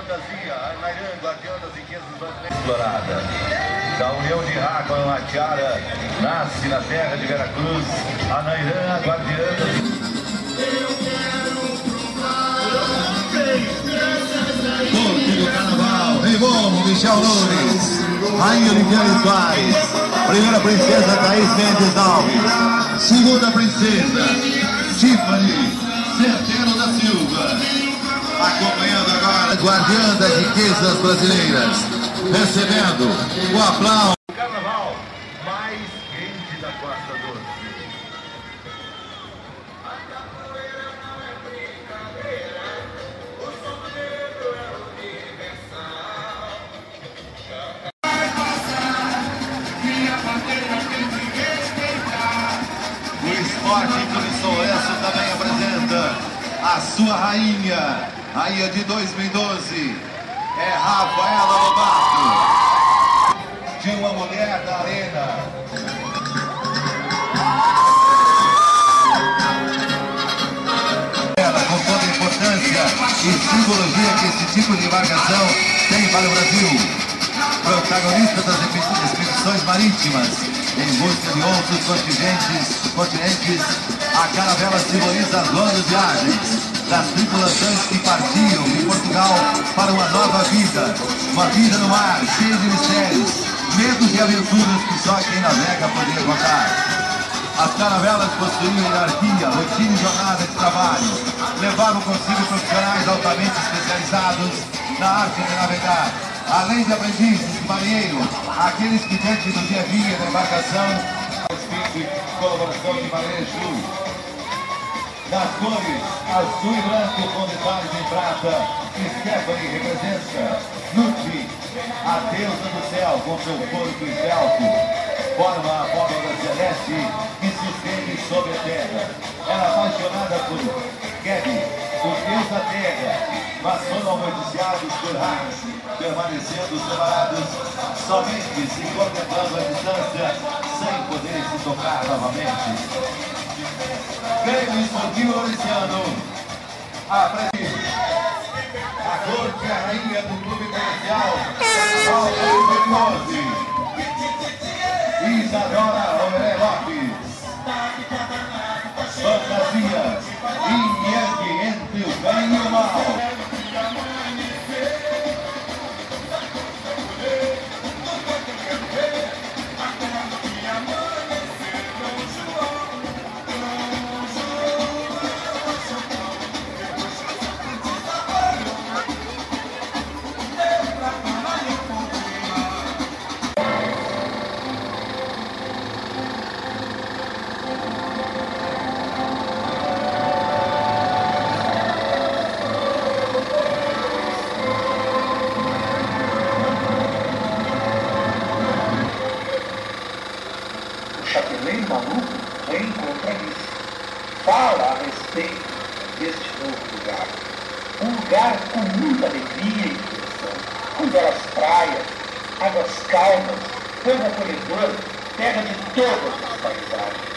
fantasia, Arnairã, guardião das riquezas brasileiras. Explorada. Da união de Ra com a Tiara, nasce na terra de Veracruz, Arnairã, guardiã das... Corte do Carnaval, Rei Bom, Michel Loures, Rainha Oliviane Soares, primeira princesa Thaís Mendes Alves, segunda princesa Tiffany Certeiro da Silva, acompanhando agora a guardiã das riquezas brasileiras, recebendo o aplauso. O carnaval mais quente da Costa Doce. O Esporte Clube Lourenço também apresenta a sua rainha, rainha de 2012, é Rafaela Lobato, de uma mulher da arena. Ela, com toda a importância e simbologia que esse tipo de embarcação tem para o Brasil. Protagonista das expedições marítimas, em busca de outros continentes, a caravela simboliza as longas viagens das tripulações que partiam de Portugal para uma nova vida no mar, cheia de mistérios, medos e aventuras que só quem navega poderia contar. As caravelas possuíam hierarquia, rotina e jornada de trabalho, levavam consigo profissionais altamente especializados na arte de navegar, além de aprendizes e marinheiros, aqueles que diante do dia a dia da embarcação, respeito e colaboração de Marinheiros. Nas cores azul e branco com detalhes em prata, Stephanie representa Nuti, a deusa do céu com seu corpo esbelto, forma a abóbora celeste que se estende sobre a terra. Ela é apaixonada por Kebi, o deus da terra, mas foram amaldiçoados por Ra, permanecendo separados, somente se contemplando a distância, sem poder se tocar novamente. Grêmio Esportivo Lauriciano, a corte, a rainha do clube comercial, Carnaval 2012, Isadora Romeré Lopes, fantasia, Inheque entre o bem e o mal. Chapeleiro maluco encontra isso. Fala a respeito deste novo lugar. Um lugar com muita alegria e diversão, com belas praias, águas calmas, povo acolhedor, terra de todas as paisagens.